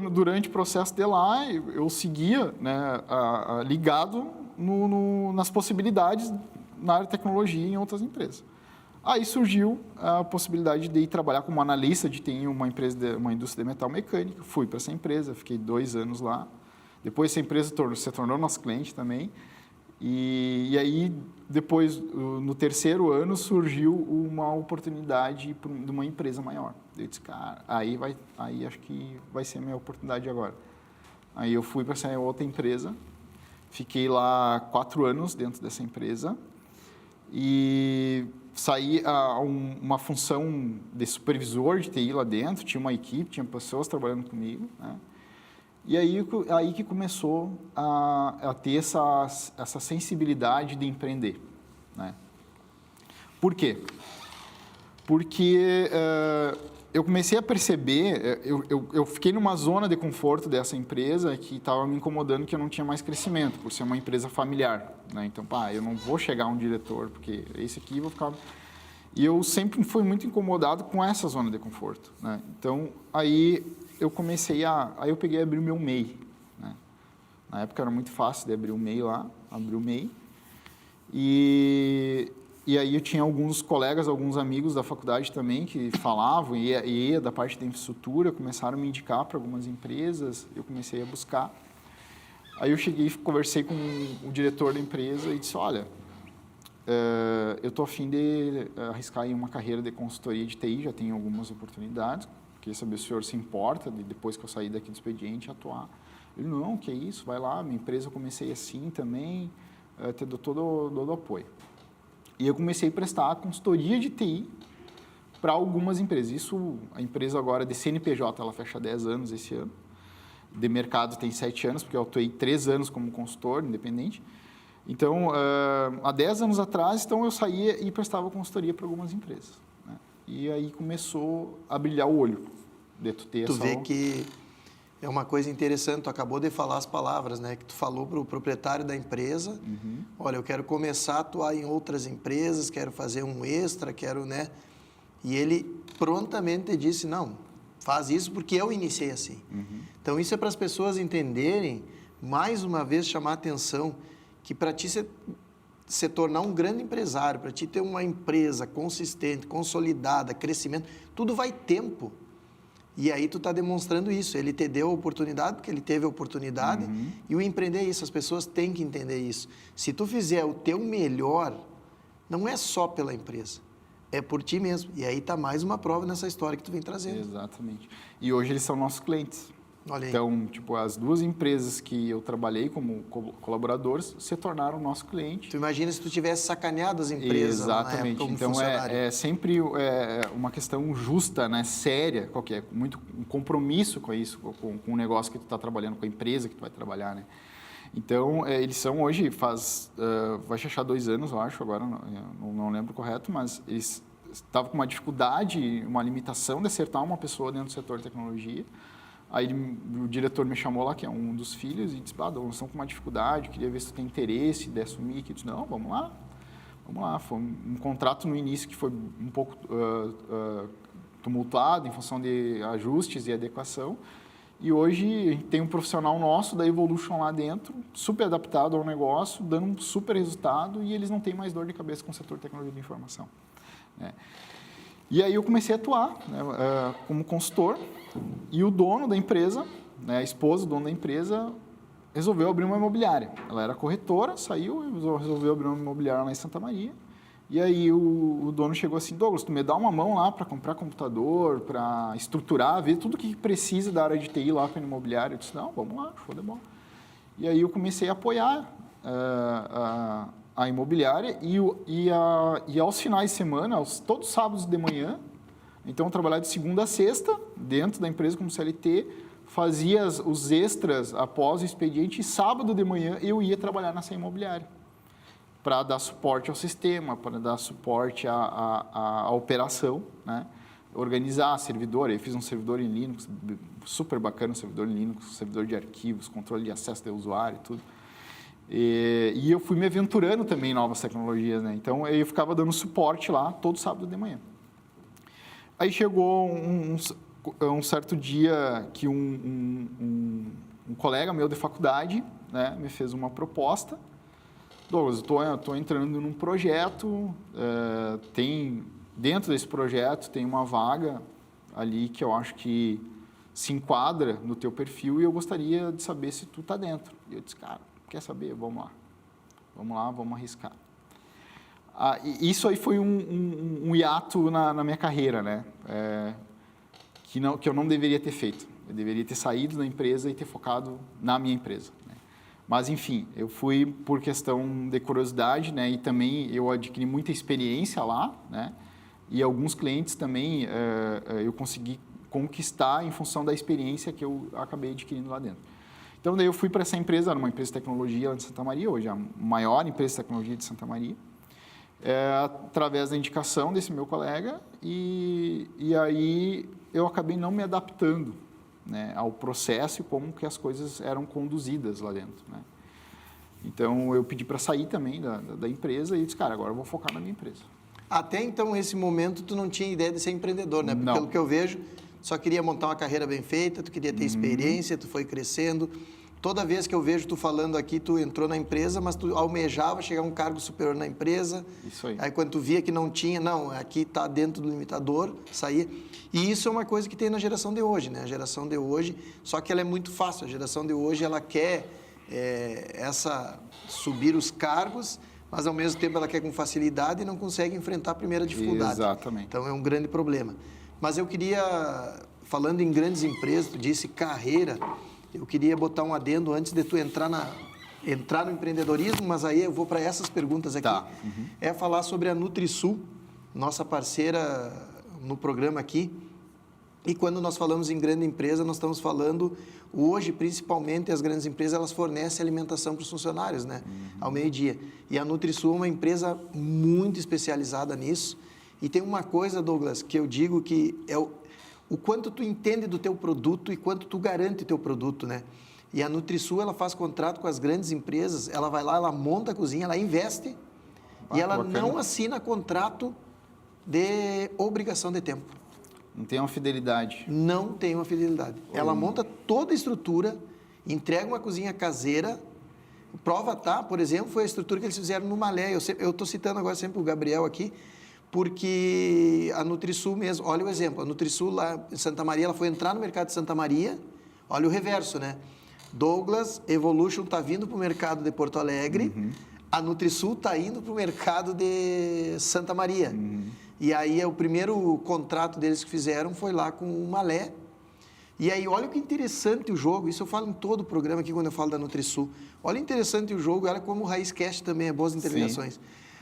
durante o processo de lá, eu seguia, né, ligado nas possibilidades na área de tecnologia em outras empresas. Aí surgiu a possibilidade de ir trabalhar como analista de TI em uma indústria de metal mecânica. Fui para essa empresa, fiquei 2 anos lá. Depois essa empresa se tornou nosso cliente também. E aí, depois, no 3º ano, surgiu uma oportunidade de uma empresa maior. Eu disse, cara, aí acho que vai ser a minha oportunidade agora. Aí eu fui para essa outra empresa, fiquei lá 4 anos dentro dessa empresa e saí uma função de supervisor de TI lá dentro, tinha uma equipe, tinha pessoas trabalhando comigo, né? E aí que começou a ter essa sensibilidade de empreender, né? Por quê? Porque eu comecei a perceber, eu fiquei numa zona de conforto dessa empresa que estava me incomodando, que eu não tinha mais crescimento, por ser uma empresa familiar, né? Então, eu não vou chegar a um diretor, porque esse aqui vou ficar... E eu sempre fui muito incomodado com essa zona de conforto, né? Então, aí eu comecei aí eu peguei e abri o meu MEI, né? Na época era muito fácil de abrir o MEI lá, abri o MEI. E aí eu tinha alguns colegas, alguns amigos da faculdade também que falavam e da parte da infraestrutura, começaram a me indicar para algumas empresas, eu comecei a buscar. Aí eu cheguei e conversei com o diretor da empresa e disse, olha, eu estou a fim de arriscar em uma carreira de consultoria de TI, já tenho algumas oportunidades, queria saber se o senhor se importa de, depois que eu sair daqui do expediente, atuar. Ele, não, que é isso, vai lá, minha empresa eu comecei assim também, te dou todo o apoio. E eu comecei a prestar consultoria de TI para algumas empresas. Isso, a empresa agora de CNPJ, ela fecha 10 anos esse ano. De mercado tem 7 anos, porque eu atuei 3 anos como consultor independente. Então, há 10 anos atrás, então, eu saía e prestava consultoria para algumas empresas, né? E aí começou a brilhar o olho de tu ter Tu vê que é uma coisa interessante, tu acabou de falar as palavras, né? Que tu falou para o proprietário da empresa, olha, eu quero começar a atuar em outras empresas, quero fazer um extra, quero, né? E ele prontamente disse, não, faz isso porque eu iniciei assim. Então, isso é para as pessoas entenderem, mais uma vez, chamar a atenção, que para ti se tornar um grande empresário, para ti ter uma empresa consistente, consolidada, crescimento, tudo vai tempo. E aí tu está demonstrando isso. Ele te deu a oportunidade, porque ele teve a oportunidade, e o empreender é isso. As pessoas têm que entender isso. Se tu fizer o teu melhor, não é só pela empresa, é por ti mesmo. E aí está mais uma prova nessa história que tu vem trazendo. Exatamente. E hoje eles são nossos clientes. Olha aí. Então, tipo, as 2 empresas que eu trabalhei como colaboradores se tornaram nosso cliente. Tu imagina se tu tivesse sacaneado as empresas lá na época Exatamente. como Então, funcionário. é sempre uma questão justa, né? Séria, qualquer, muito um compromisso com isso, com o negócio que tu está trabalhando, com a empresa que tu vai trabalhar, né? Então, eles são hoje, vai fechar 2 anos, eu acho, agora não lembro correto, mas eles estavam com uma dificuldade, uma limitação de acertar uma pessoa dentro do setor de tecnologia. Aí o diretor me chamou lá, que é um dos filhos, e disse, nós estamos com uma dificuldade, queria ver se tu tem interesse de assumir aqui. Eu disse, não, vamos lá. Foi um contrato no início que foi um pouco tumultuado em função de ajustes e adequação. E hoje a gente tem um profissional nosso da Evolution lá dentro, super adaptado ao negócio, dando um super resultado, e eles não têm mais dor de cabeça com o setor de tecnologia de informação, né? E aí eu comecei a atuar, né, como consultor, e o dono da empresa, né, a esposa do dono da empresa, resolveu abrir uma imobiliária. Ela era corretora, saiu e resolveu abrir uma imobiliária lá em Santa Maria. E aí o dono chegou assim, Douglas, tu me dá uma mão lá para comprar computador, para estruturar, ver tudo que precisa da área de TI lá para a imobiliária. Eu disse, não, vamos lá, show de bola. E aí eu comecei a apoiar a imobiliária e aos finais de semana, todos os sábados de manhã, então eu trabalhava de segunda a sexta, dentro da empresa como CLT, fazia os extras após o expediente, e sábado de manhã eu ia trabalhar nessa imobiliária para dar suporte ao sistema, para dar suporte à operação, né? Organizar servidor. Eu fiz um servidor em Linux, super bacana, um servidor em Linux, servidor de arquivos, controle de acesso de usuário e tudo. E eu fui me aventurando também em novas tecnologias, né? Então, eu ficava dando suporte lá todo sábado de manhã. Aí chegou um certo dia que um colega meu de faculdade, né, me fez uma proposta. Douglas, eu estou entrando num projeto, dentro desse projeto tem uma vaga ali que eu acho que se enquadra no teu perfil e eu gostaria de saber se tu está dentro. E eu disse, cara, quer saber? Vamos lá, vamos arriscar. Isso aí foi um hiato na minha carreira, né? Que eu não deveria ter feito. Eu deveria ter saído da empresa e ter focado na minha empresa, né? Mas, enfim, eu fui por questão de curiosidade, né? E também eu adquiri muita experiência lá, né? E alguns clientes também eu consegui conquistar em função da experiência que eu acabei adquirindo lá dentro. Então, daí eu fui para essa empresa, era uma empresa de tecnologia lá de Santa Maria, hoje é a maior empresa de tecnologia de Santa Maria, através da indicação desse meu colega, e aí eu acabei não me adaptando, né, ao processo e como que as coisas eram conduzidas lá dentro, né? Então, eu pedi para sair também da empresa e disse, cara, agora eu vou focar na minha empresa. Até então, esse momento, tu não tinha ideia de ser empreendedor, né? Porque, não. Pelo que eu vejo, só queria montar uma carreira bem feita, tu queria ter experiência, tu foi crescendo. Toda vez que eu vejo tu falando aqui, tu entrou na empresa, mas tu almejava chegar a um cargo superior na empresa. Isso aí. Aí, quando tu via que não tinha, não, aqui está dentro do limitador, saía. E isso é uma coisa que tem na geração de hoje, né? A geração de hoje, só que ela é muito fácil. A geração de hoje, ela quer subir os cargos, mas ao mesmo tempo ela quer com facilidade e não consegue enfrentar a primeira dificuldade. Exatamente. Então, é um grande problema. Mas eu queria, falando em grandes empresas, tu disse carreira, eu queria botar um adendo antes de tu entrar no empreendedorismo, mas aí eu vou para essas perguntas aqui. Tá. É falar sobre a NutriSul, nossa parceira no programa aqui. E quando nós falamos em grande empresa, nós estamos falando, hoje, principalmente, as grandes empresas, elas fornecem alimentação para os funcionários, né? Ao meio-dia. E a NutriSul é uma empresa muito especializada nisso. E tem uma coisa, Douglas, que eu digo que é o quanto tu entende do teu produto e quanto tu garante o teu produto, né? E a NutriSul, ela faz contrato com as grandes empresas, ela vai lá, ela monta a cozinha, ela investe e ela bacana. não assina contrato de obrigação de tempo. Não tem uma fidelidade. Não tem uma fidelidade. Ela monta toda a estrutura, entrega uma cozinha caseira. Prova tá, por exemplo, foi a estrutura que eles fizeram no Malé. Eu estou citando agora sempre o Gabriel aqui, porque a Nutrisul mesmo, olha o exemplo, a Nutrisul lá em Santa Maria, ela foi entrar no mercado de Santa Maria, olha o reverso, né? Douglas Evolution está vindo para o mercado de Porto Alegre, a Nutrisul está indo para o mercado de Santa Maria. E aí, o primeiro contrato deles que fizeram foi lá com o Malé. E aí, olha que interessante o jogo, isso eu falo em todo o programa aqui quando eu falo da Nutrisul. Olha interessante o jogo, olha como o Raiz Cast também é boas interligações.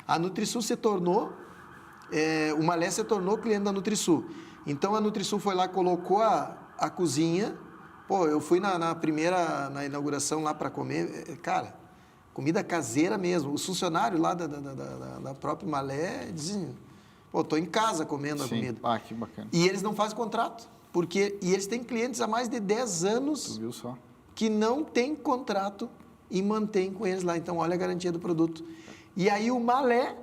A Nutrisul se tornou, o Malé se tornou cliente da Nutrisul. Então, a Nutrisul foi lá, colocou a cozinha. Pô, eu fui na inauguração lá para comer, cara, comida caseira mesmo. Os funcionários lá da própria Malé diziam, pô, estou em casa comendo a comida. Ah, que bacana. E eles não fazem contrato, e eles têm clientes há mais de 10 anos Tu viu só? que não têm contrato e mantêm com eles lá. Então, olha a garantia do produto. E aí o Malé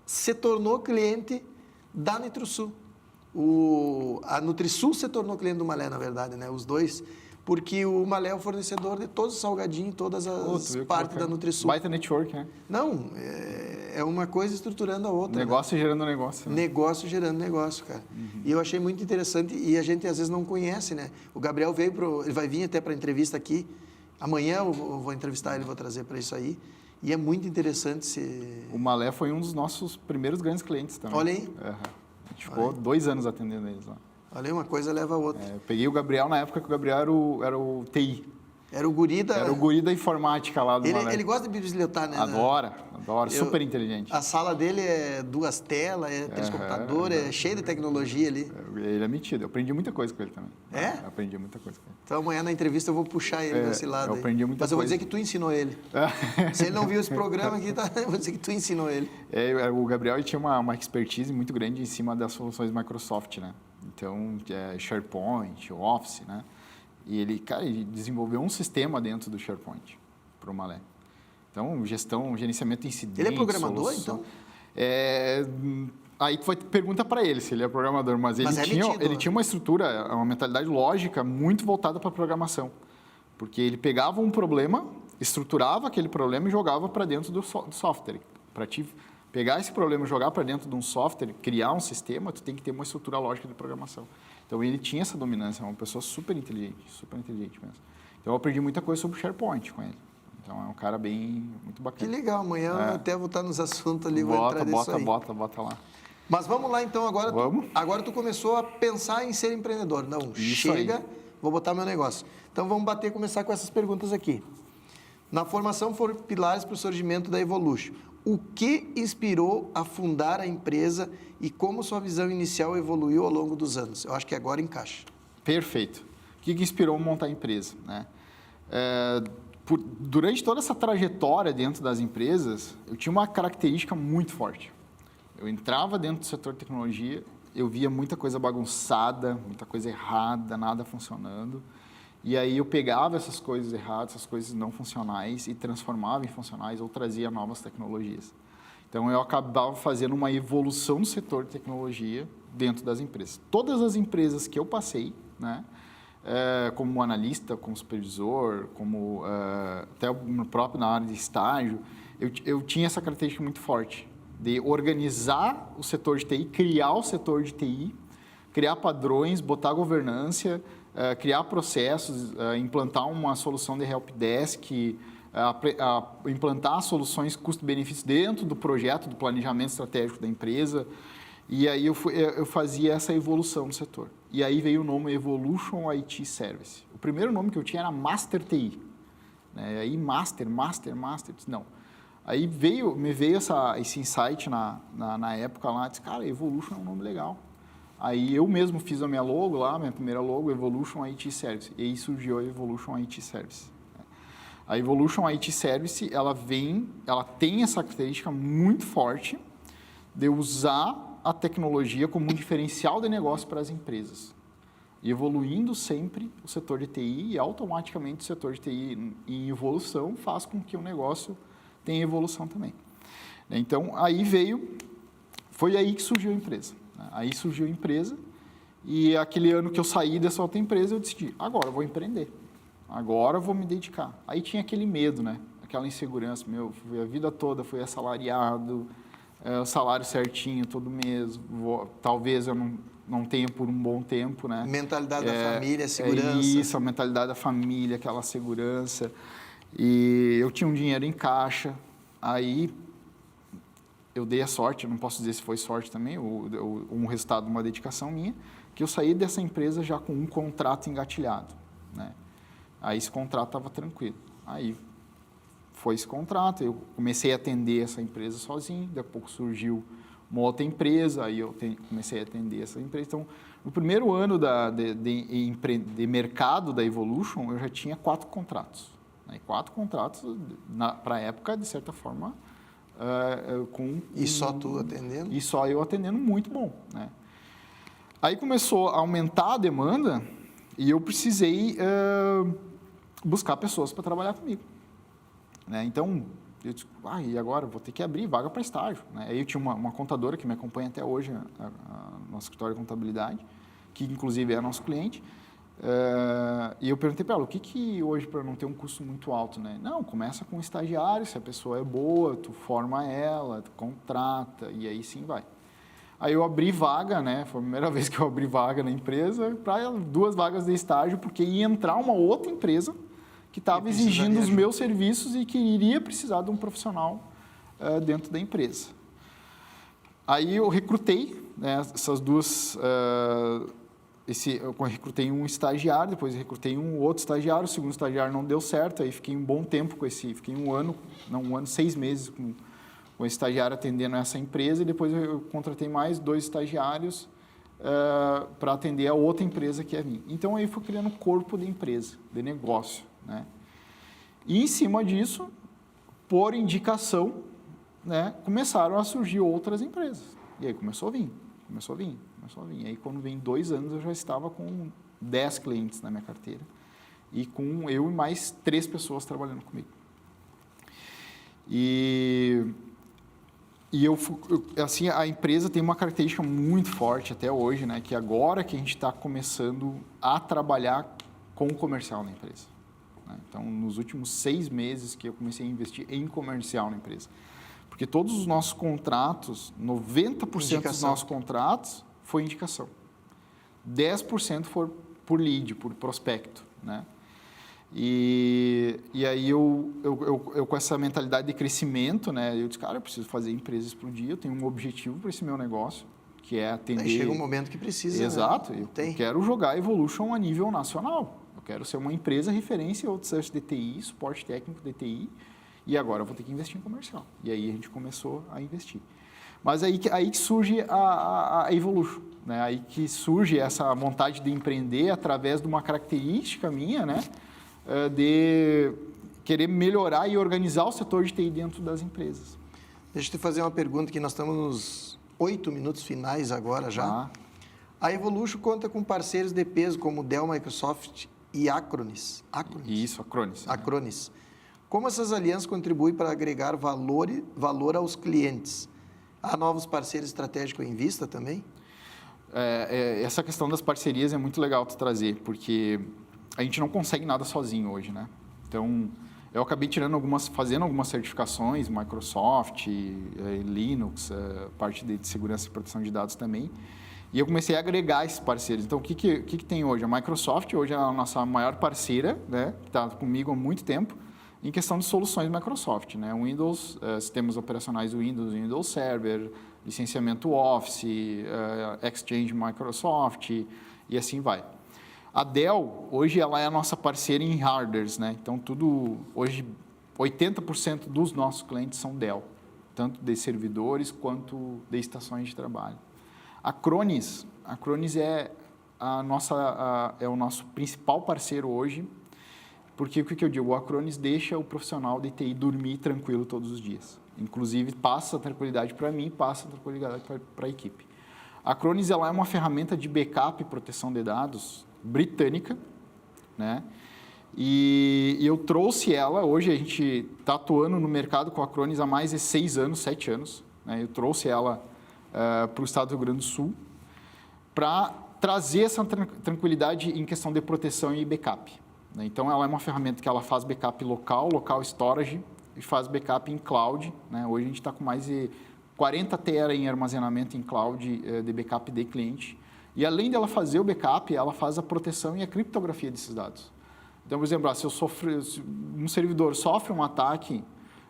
se tornou cliente da Nutrisul. A Nutrisul se tornou cliente do Malé, na verdade, né? Os dois, porque o Malé é o fornecedor de todos os salgadinhos, todas as partes da Nutrisul. Baita network, né? Não, é uma coisa estruturando a outra. Negócio gerando negócio. Né? Negócio gerando negócio, cara. E eu achei muito interessante, e a gente às vezes não conhece, né? O Gabriel ele vai vir até para a entrevista aqui. Amanhã eu vou entrevistar ele, vou trazer para isso aí. E é muito interessante O Malé foi um dos nossos primeiros grandes clientes também. Olha aí. A gente ficou 2 anos atendendo eles lá. Olha aí, uma coisa leva a outra. Eu peguei o Gabriel na época que o Gabriel era o TI. Era o guri da... Era o guri da informática lá do Malé. Ele gosta de bisbilhotar, né? Adora. Super inteligente. A sala dele é 2 telas, 3 computadores, é cheio de tecnologia ali. Ele é metido. Eu aprendi muita coisa com ele também. É? Eu aprendi muita coisa com ele. Então amanhã na entrevista eu vou puxar ele desse lado. Eu aprendi muita coisa. Mas eu vou dizer que tu ensinou ele. Se ele não viu esse programa aqui, eu vou dizer que tu ensinou ele. O Gabriel ele tinha uma expertise muito grande em cima das soluções Microsoft, né? Então, SharePoint, Office, né? E ele desenvolveu um sistema dentro do SharePoint para o Malé. Então, gerenciamento de incidentes... Ele é programador, então? Aí tu pergunta para ele se ele é programador, mas ele tinha uma estrutura, uma mentalidade lógica muito voltada para a programação. Porque ele pegava um problema, estruturava aquele problema e jogava para dentro do software. Para pegar esse problema e jogar para dentro de um software, criar um sistema, tu tem que ter uma estrutura lógica de programação. Então, ele tinha essa dominância, é uma pessoa super inteligente mesmo. Então, eu aprendi muita coisa sobre o SharePoint com ele. Então, é um cara muito bacana. Que legal, amanhã eu até vou estar nos assuntos ali, vou entrar nisso aí. Bota lá. Mas vamos lá, então, agora. Vamos? Agora tu começou a pensar em ser empreendedor. Não, Isso chega, aí. Vou botar meu negócio. Então, vamos começar com essas perguntas aqui. Na formação foram pilares para o surgimento da Evolution. O que inspirou a fundar a empresa e como sua visão inicial evoluiu ao longo dos anos? Eu acho que agora encaixa. Perfeito. O que inspirou a montar a empresa? Né? Durante toda essa trajetória dentro das empresas, eu tinha uma característica muito forte. Eu entrava dentro do setor de tecnologia, eu via muita coisa bagunçada, muita coisa errada, nada funcionando. E aí eu pegava essas coisas erradas, essas coisas não funcionais e transformava em funcionais ou trazia novas tecnologias. Então, eu acabava fazendo uma evolução no setor de tecnologia dentro das empresas. Todas as empresas que eu passei, né, como analista, como supervisor, como até próprio na área de estágio, eu tinha essa característica muito forte de organizar o setor de TI, criar o setor de TI, criar padrões, botar governança, criar processos, implantar uma solução de helpdesk, implantar soluções custo-benefício dentro do projeto, do planejamento estratégico da empresa. E aí eu fazia essa evolução no setor. E aí veio o nome Evolution IT Service. O primeiro nome que eu tinha era Master TI. Né? Aí Master, não. Aí me veio esse insight na época lá, disse, cara, Evolution é um nome legal. Aí eu mesmo fiz a minha logo lá, minha primeira logo, Evolution IT Service. E aí surgiu a Evolution IT Service. A Evolution IT Service, ela tem essa característica muito forte de usar a tecnologia como um diferencial de negócio para as empresas. E evoluindo sempre o setor de TI e automaticamente o setor de TI em evolução faz com que o negócio tenha evolução também. Então, foi aí que surgiu a empresa. Aí surgiu a empresa E aquele ano que eu saí dessa outra empresa, eu decidi, agora eu vou empreender. Agora eu vou me dedicar. Aí tinha aquele medo, né? Aquela insegurança. A vida toda fui assalariado, salário certinho todo mês. Talvez eu não tenha por um bom tempo, né? Mentalidade da família, segurança. Isso, a mentalidade da família, aquela segurança. E eu tinha um dinheiro em caixa. Aí eu dei a sorte, não posso dizer se foi sorte também, ou um resultado de uma dedicação minha, que eu saí dessa empresa já com um contrato engatilhado, né? Aí esse contrato estava tranquilo. Aí foi esse contrato, eu comecei a atender essa empresa sozinho, daqui a pouco surgiu uma outra empresa, aí eu comecei a atender essa empresa. Então, no primeiro ano de mercado da Evolution, eu já tinha 4 contratos. Né? 4 contratos, para a época, de certa forma, E só tu atendendo? E só eu atendendo, muito bom, né? Aí começou a aumentar a demanda e eu precisei buscar pessoas para trabalhar comigo, né? Então, eu disse, e agora? Vou ter que abrir vaga para estágio, né? Aí eu tinha uma contadora que me acompanha até hoje, nosso escritório de contabilidade, que inclusive é nosso cliente, e eu perguntei para ela, o que hoje, para não ter um custo muito alto, né? Não, começa com um estagiário, se a pessoa é boa, tu forma ela, tu contrata, e aí sim vai. Aí eu abri vaga, né? Foi a primeira vez que eu abri vaga na empresa, para 2 vagas de estágio, porque ia entrar uma outra empresa que estava exigindo os meus serviços e que iria precisar de um profissional dentro da empresa. Aí eu recrutei, né, essas 2... eu recrutei um estagiário, depois recrutei um outro estagiário, o segundo estagiário não deu certo, aí fiquei um bom tempo com fiquei 6 meses com o estagiário atendendo essa empresa, e depois eu contratei mais 2 estagiários para atender a outra empresa que é minha. Então, aí fui criando um corpo de empresa, de negócio, né? E, em cima disso, por indicação, né, começaram a surgir outras empresas. E aí começou a vir. E aí, quando vem 2 anos, eu já estava com 10 clientes na minha carteira. E com eu e mais 3 pessoas trabalhando comigo. Assim, a empresa tem uma característica muito forte até hoje, né? Que agora que a gente está começando a trabalhar com o comercial na empresa, né? Então, nos últimos 6 meses que eu comecei a investir em comercial na empresa. Porque todos os nossos contratos, 90% dos nossos contratos foi indicação. 10% foi por lead, por prospecto, né? E aí eu com essa mentalidade de crescimento, né? Eu disse, cara, eu preciso fazer a empresa explodir, eu tenho um objetivo para esse meu negócio, que é atender... Aí chega um momento que precisa, Exato, né? Eu quero jogar Evolution a nível nacional. Eu quero ser uma empresa referência em outsourcing de TI, suporte técnico de TI, e agora eu vou ter que investir em comercial. E aí a gente começou a investir. Mas aí que surge a Evolution, né? Aí que surge essa vontade de empreender através de uma característica minha, né? De querer melhorar e organizar o setor de TI dentro das empresas. Deixa eu te fazer uma pergunta, que nós estamos nos 8 minutos finais agora já. A Evolution conta com parceiros de peso como Dell, Microsoft e Acronis. Isso, Acronis. Acronis. Como essas alianças contribuem para agregar valor aos clientes? Há novos parceiros estratégicos em vista também? Essa questão das parcerias é muito legal de trazer, porque a gente não consegue nada sozinho hoje, né? Então, eu acabei fazendo algumas certificações, Microsoft, Linux, parte de segurança e proteção de dados também, e eu comecei a agregar esses parceiros. Então, o que tem hoje? A Microsoft hoje é a nossa maior parceira, né? Que está comigo há muito tempo, em questão de soluções Microsoft, né? Windows, sistemas operacionais Windows, Windows Server, licenciamento Office, Exchange Microsoft e assim vai. A Dell, hoje, ela é a nossa parceira em hardwares, né? Então, hoje, 80% dos nossos clientes são Dell, tanto de servidores quanto de estações de trabalho. A Acronis é o nosso principal parceiro hoje, porque o que eu digo? O Acronis deixa o profissional de TI dormir tranquilo todos os dias. Inclusive, passa a tranquilidade para mim, passa a tranquilidade para a equipe. A Acronis, ela é uma ferramenta de backup e proteção de dados britânica, né? E eu trouxe ela, hoje a gente está atuando no mercado com a Acronis há mais de 6 anos, 7 anos, né? Eu trouxe ela para o estado do Rio Grande do Sul para trazer essa tranquilidade em questão de proteção e backup, né? Então, ela é uma ferramenta que ela faz backup local storage, e faz backup em cloud, né? Hoje a gente está com mais de 40 tera em armazenamento em cloud de backup de cliente. E além dela fazer o backup, ela faz a proteção e a criptografia desses dados. Então, por exemplo, se um servidor sofre um ataque,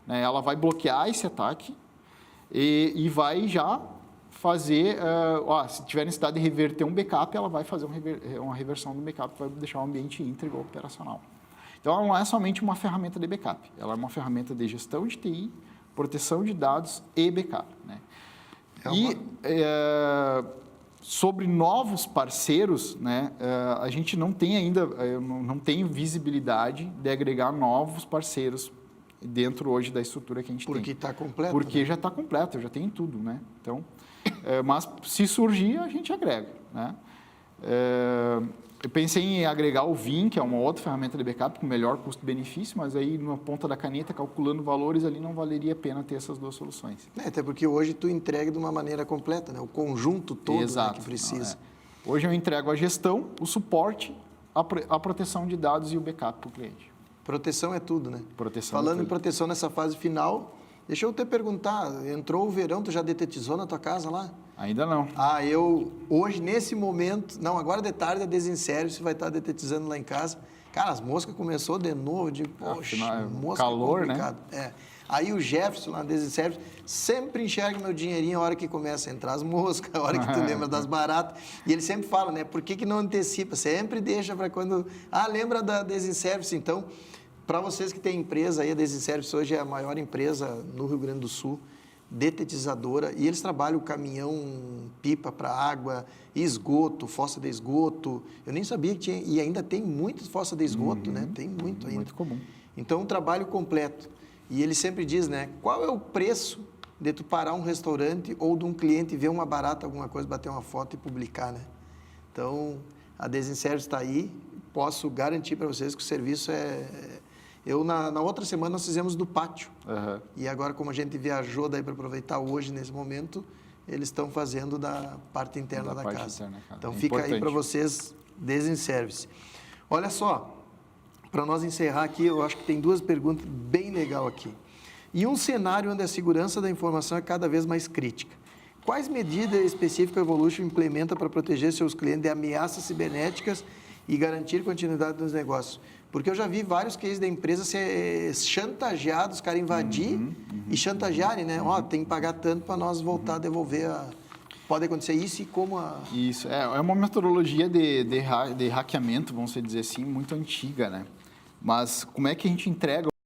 né, ela vai bloquear esse ataque e vai já fazer, se tiver necessidade de reverter um backup, ela vai fazer uma reversão do backup, vai deixar o ambiente íntegro operacional. Então, ela não é somente uma ferramenta de backup, ela é uma ferramenta de gestão de TI, proteção de dados e backup, né? Sobre novos parceiros, né, a gente não tem ainda, não tem visibilidade de agregar novos parceiros dentro hoje da estrutura que a gente tem. Porque está completo. Porque né? já está completo, já tem tudo, né? Então, mas se surgir, a gente agrega, né? Eu pensei em agregar o Vim, que é uma outra ferramenta de backup com melhor custo-benefício, mas aí na ponta da caneta, calculando valores ali, não valeria a pena ter essas duas soluções. Até porque hoje tu entrega de uma maneira completa, né? O conjunto todo, Exato, né, que precisa. Hoje eu entrego a gestão, o suporte, a proteção de dados e o backup para o cliente. Proteção é tudo, né? Proteção Falando é tudo. em proteção nessa fase final, deixa eu te perguntar, entrou o verão, tu já detetizou na tua casa lá? Ainda não. Eu, hoje, nesse momento, não, agora de tarde a Desinservice vai estar detetizando lá em casa. Cara, as moscas começou de novo, de poxa, mosca calor, é complicado. Né? Aí o Jefferson lá na Desinservice sempre enxerga meu dinheirinho a hora que começa a entrar as moscas, a hora que tu lembra das baratas. E ele sempre fala, né, por que não antecipa? Sempre deixa para quando... lembra da Desinservice, então... Para vocês que têm empresa aí, a Desinservice hoje é a maior empresa no Rio Grande do Sul, detetizadora, e eles trabalham caminhão, pipa para água, esgoto, fossa de esgoto. Eu nem sabia que tinha, e ainda tem muitas fossas de esgoto, né? Tem muito ainda. Muito comum. Então, um trabalho completo. E ele sempre diz, né? Qual é o preço de tu parar um restaurante ou de um cliente ver uma barata, alguma coisa, bater uma foto e publicar, né? Então, a Desinservice está aí, posso garantir para vocês que o serviço na outra semana nós fizemos do pátio. Uhum. E agora, como a gente viajou daí para aproveitar hoje, nesse momento, eles estão fazendo da parte interna da casa. Então, fica aí para vocês, Desinservice. Olha só, para nós encerrar aqui, eu acho que tem duas perguntas bem legais aqui. Em um cenário onde a segurança da informação é cada vez mais crítica, quais medidas específicas a Evolution implementa para proteger seus clientes de ameaças cibernéticas e garantir continuidade dos negócios? Porque eu já vi vários cases da empresa ser chantageados, os caras invadir e chantagearem, né? Tem que pagar tanto para nós voltar a devolver Pode acontecer isso e como Isso, é uma metodologia de hackeamento, vamos dizer assim, muito antiga, né? Mas como é que a gente entrega